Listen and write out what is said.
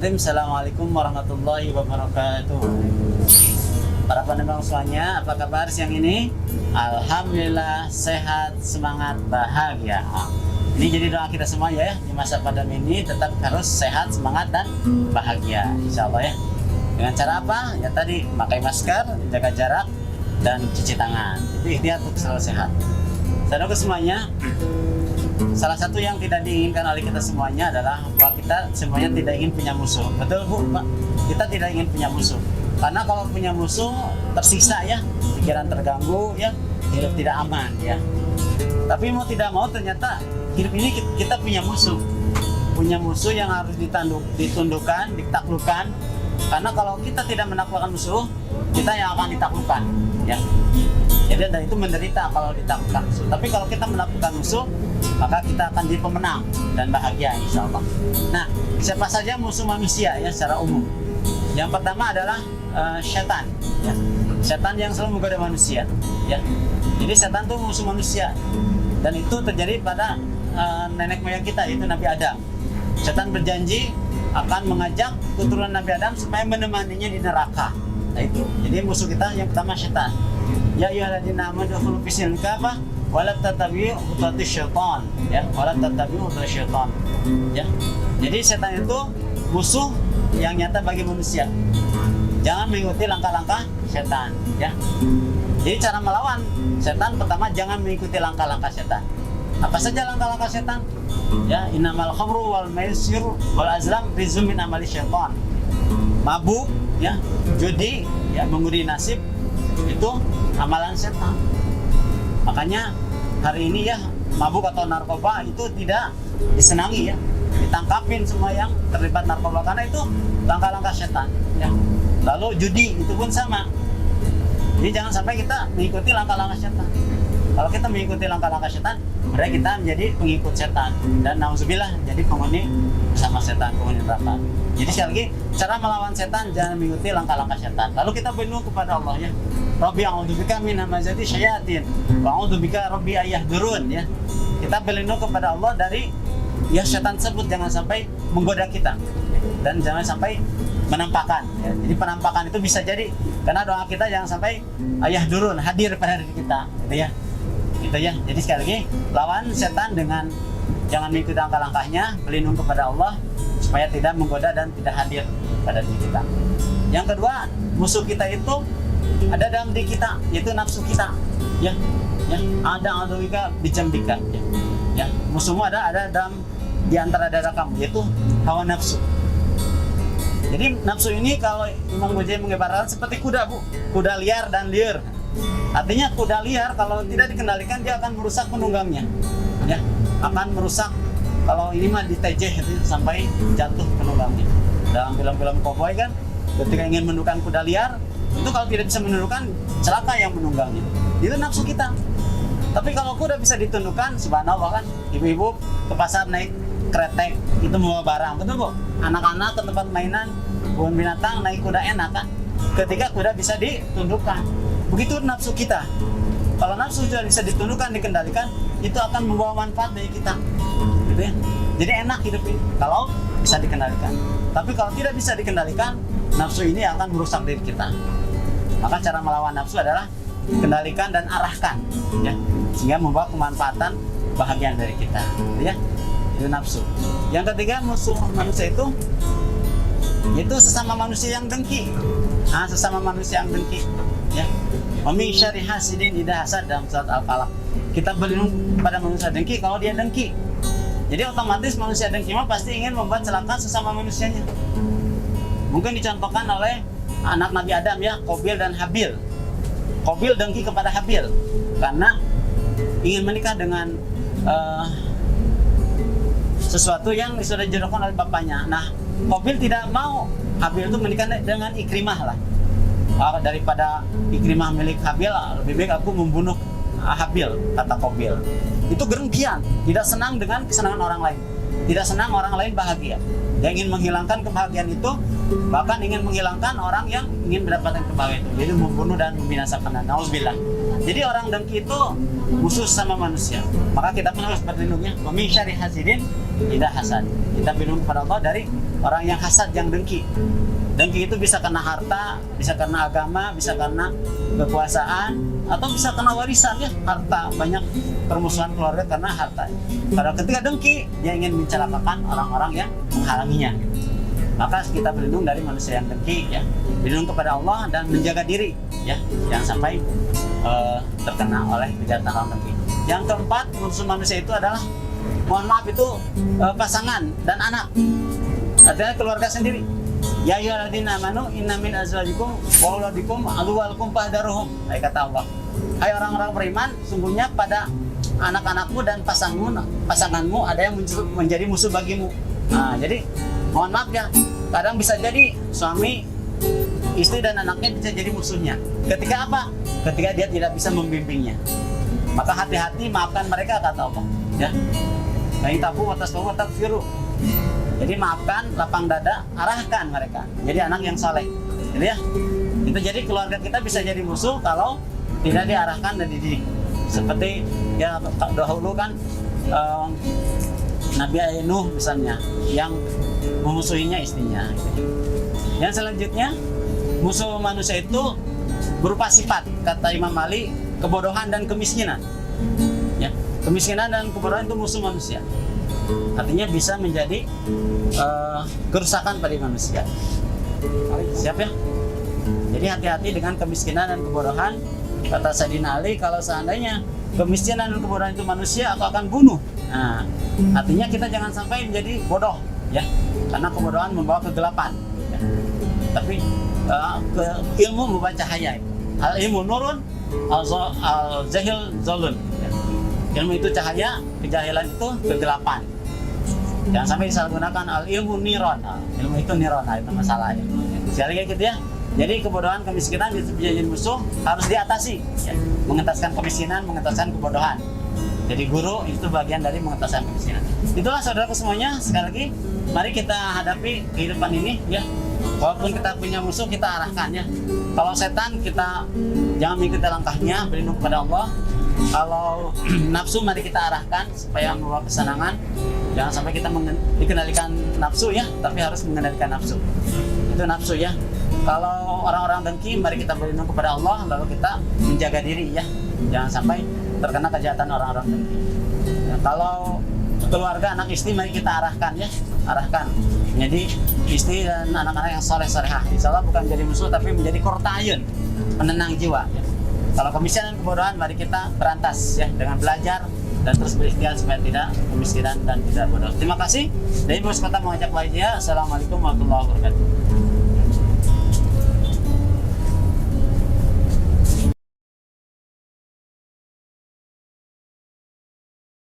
Bismillahirrahmanirrahim. Assalamualaikum warahmatullahi wabarakatuh. Para pendengar semuanya, apa kabar siang ini? Alhamdulillah sehat, semangat, bahagia. Ini jadi doa kita semua ya, di masa pandemi ini tetap harus sehat, semangat, dan bahagia, insya Allah ya. Dengan cara apa? Ya tadi, pakai masker, jaga jarak, dan cuci tangan. Itu ikhtiar untuk selalu sehat. Saudara semuanya, salah satu yang tidak diinginkan oleh kita semuanya adalah bahwa kita semuanya tidak ingin punya musuh. Betul Bu, Pak? Kita tidak ingin punya musuh. Karena kalau punya musuh tersiksa ya, pikiran terganggu ya, hidup tidak aman ya. Tapi mau tidak mau ternyata hidup ini kita punya musuh. Punya musuh yang harus ditundukkan, ditaklukkan. Karena kalau kita tidak menaklukkan musuh, kita yang akan ditaklukkan ya. Jadi dan itu menderita kalau ditaklukkan musuh. Tapi kalau kita menaklukkan musuh, maka kita akan jadi pemenang dan bahagia insya Allah. Nah, siapa saja musuh manusia ya secara umum? Yang pertama adalah setan ya. Setan yang selalu menggoda manusia ya. Jadi setan itu musuh manusia. Dan itu terjadi pada nenek moyang kita, yaitu Nabi Adam. Setan berjanji akan mengajak keturunan Nabi Adam supaya menemaninya di neraka. Nah itu. Jadi musuh kita yang pertama setan. Ya ayyuhalladzina amanu udkhulu fis-silmi kafah wa la tattabi'u khutuwatis syaitan ya, wa la tattabi'u khutuwatis syaitan ya. Jadi setan itu musuh yang nyata bagi manusia. Jangan mengikuti langkah-langkah setan ya. Jadi cara melawan setan pertama, jangan mengikuti langkah-langkah setan. Apa saja langkah-langkah setan? Ya, innamal khamru wal maisir wal azlam rizqun min amali syaitan. Mabuk ya, judi ya, mengundi nasib, itu amalan setan. Makanya hari ini ya, mabuk atau narkoba itu tidak disenangi ya, ditangkapin semua yang terlibat narkoba karena itu langkah-langkah setan ya. Lalu judi itu pun sama. Jadi jangan sampai kita mengikuti langkah-langkah setan. Kalau kita mengikuti langkah-langkah setan, berarti kita menjadi pengikut setan dan nauzubillah jadi penghuni bersama setan, penghuni neraka. Jadi sekali lagi, cara melawan setan jangan mengikuti langkah-langkah setan. Lalu kita berdoa kepada Allah ya. Rabbi a'udzubika min hamazati syayatin wa a'udzubika rabbi ayahdurun ya. Kita berlindung kepada Allah dari ya setan tersebut, jangan sampai menggoda kita dan jangan sampai menampakkan ya. Jadi penampakan itu bisa jadi karena doa kita jangan sampai ayahdurun, hadir pada diri kita gitu ya. Gitu ya. Jadi sekali lagi, lawan setan dengan jangan mengikuti langkah-langkahnya, berlindung kepada Allah supaya tidak menggoda dan tidak hadir pada diri kita. Yang kedua, musuh kita itu ada dalam diri kita, yaitu nafsu kita ya. Ya, ada adawika bijambika ya. Ya, musuhmu ada dalam di antara dada kamu, yaitu hawa nafsu. Jadi nafsu ini kalau Imam Ghazali mengibaratkan seperti kuda Bu, kuda liar dan liar. Artinya kuda liar kalau tidak dikendalikan dia akan merusak penunggangnya ya, akan merusak. Kalau ini mah ditejeh itu sampai jatuh penunggangnya. Dalam film-film cowboy kan ketika ingin menundukkan kuda liar itu kalau tidak bisa menundukkan, celaka yang menunggangnya. Itu nafsu kita. Tapi kalau kuda bisa ditundukkan, subhanallah kan, ibu-ibu ke pasar naik kretek itu membawa barang, betul Bu? Anak-anak ke tempat mainan kebun binatang naik kuda enak kan, ketika kuda bisa ditundukkan. Begitu nafsu kita. Kalau nafsu sudah bisa ditundukkan, dikendalikan, itu akan membawa manfaat bagi kita gitu ya. Jadi enak hidup ini kalau bisa dikendalikan. Tapi kalau tidak bisa dikendalikan, nafsu ini akan merusak diri kita. Maka cara melawan nafsu adalah kendalikan dan arahkan ya, sehingga membawa kemanfaatan bahagian dari kita gitu ya. Itu nafsu. Yang ketiga, musuh manusia itu yaitu sesama manusia yang dengki. Sesama manusia yang dengki ya. Wa min syarri hasidin idza hasad, dalam surat Al-Falaq. Kita berlindung pada manusia dengki kalau dia dengki. Jadi otomatis manusia dengki mah pasti ingin membuat celaka sesama manusianya. Mungkin dicontohkan oleh anak Nabi Adam ya, Qabil dan Habil. Qabil dengki kepada Habil karena ingin menikah dengan sesuatu yang sudah dijodohkan oleh bapaknya. Nah, Qabil tidak mau Habil itu menikah dengan Ikrimah lah. Daripada Ikrimah milik Habil, lebih baik aku membunuh Habil, kata Qabil. Itu gerengkian, tidak senang dengan kesenangan orang lain, tidak senang orang lain bahagia. Dia ingin menghilangkan kebahagiaan itu, bahkan ingin menghilangkan orang yang ingin mendapatkan kebahagiaan itu. Jadi membunuh dan membinasakan. Nauzubillah. Jadi orang dengki itu musuh sama manusia. Maka kita pun harus berlindungnya. Wa min syarri hasidin idza hasad. Kita berlindung kepada Allah dari orang yang hasad, yang dengki. Dengki itu bisa karena harta, bisa karena agama, bisa karena kekuasaan, atau bisa karena warisan ya, harta. Banyak permusuhan keluarga karena harta. Pada ketika dengki, dia ingin mencelakakan orang-orang yang menghalanginya. Maka kita berlindung dari manusia yang dengki ya, berlindung kepada Allah dan menjaga diri ya, jangan sampai terkena oleh kejahatan orang dengki. Yang keempat, musuh manusia itu adalah, mohon maaf, itu pasangan dan anak, artinya keluarga sendiri. Ya ayyuhalladzina amanu inna min azwajikum wa auladikum aduwwalakum fahdharuhum. Kata Allah, hai orang-orang beriman, sungguhnya pada anak-anakmu dan pasanganmu ada yang menjadi musuh bagimu. Nah, jadi mohon maaf ya, kadang bisa jadi suami, istri dan anaknya bisa jadi musuhnya. Ketika apa? Ketika dia tidak bisa membimbingnya. Maka hati-hati, maafkan mereka, kata Allah ya. Baik tabu atas tabu takfiru. Jadi maafkan, lapang dada, arahkan mereka jadi anak yang saleh. Jadi ya, itu jadi keluarga kita bisa jadi musuh kalau tidak diarahkan dan dididik. Seperti ya dahulu kan Nabi Nuh misalnya yang memusuhinya istrinya. Yang selanjutnya, musuh manusia itu berupa sifat, kata Imam Ali, kebodohan dan kemiskinan. Ya, kemiskinan dan kebodohan itu musuh manusia. Artinya bisa menjadi kerusakan pada manusia. Siap ya? Jadi hati-hati dengan kemiskinan dan kebodohan. Kata Sayyidina Ali, kalau seandainya kemiskinan dan kebodohan itu manusia, aku akan bunuh. Nah, artinya kita jangan sampai menjadi bodoh ya, karena kebodohan membawa kegelapan ya. Tapi ilmu membawa cahaya. Al ilmu nurun, al jahil zalun ya. Ilmu itu cahaya, kejahilan itu kegelapan. Jangan sampai disalahgunakan. Al ilmu niron, ilmu itu niron, itu masalahnya. Sekali lagi gitu ya. Jadi kebodohan, kemiskinan itu menjadi musuh, harus diatasi ya. Mengentaskan kemiskinan, mengentaskan kebodohan. Jadi guru itu bagian dari mengentaskan kemiskinan. Itulah saudaraku semuanya, sekali lagi mari kita hadapi kehidupan ini ya. Walaupun kita punya musuh, kita arahkan ya. Kalau setan, kita jangan mengikuti langkahnya, berlindung kepada Allah. Kalau nafsu, mari kita arahkan supaya membawa kesenangan. Jangan sampai kita dikendalikan nafsu ya, tapi harus mengendalikan nafsu. Itu nafsu ya. Kalau orang-orang dengki, mari kita berlindung kepada Allah, lalu kita menjaga diri ya. Jangan sampai terkena kejahatan orang-orang dengki. Ya, kalau keluarga, anak istri, mari kita arahkan ya, arahkan. Jadi istri dan anak-anak yang soleh-solehah, insya Allah bukan menjadi musuh, tapi menjadi qurrata'ayun, penenang jiwa. Ya. Kalau kemiskinan dan kebodohan, mari kita berantas ya dengan belajar dan terus berikhtiar supaya tidak kemiskinan dan tidak bodoh. Terima kasih. Dari Bos Kota mengajak lainnya. Assalamualaikum warahmatullahi wabarakatuh.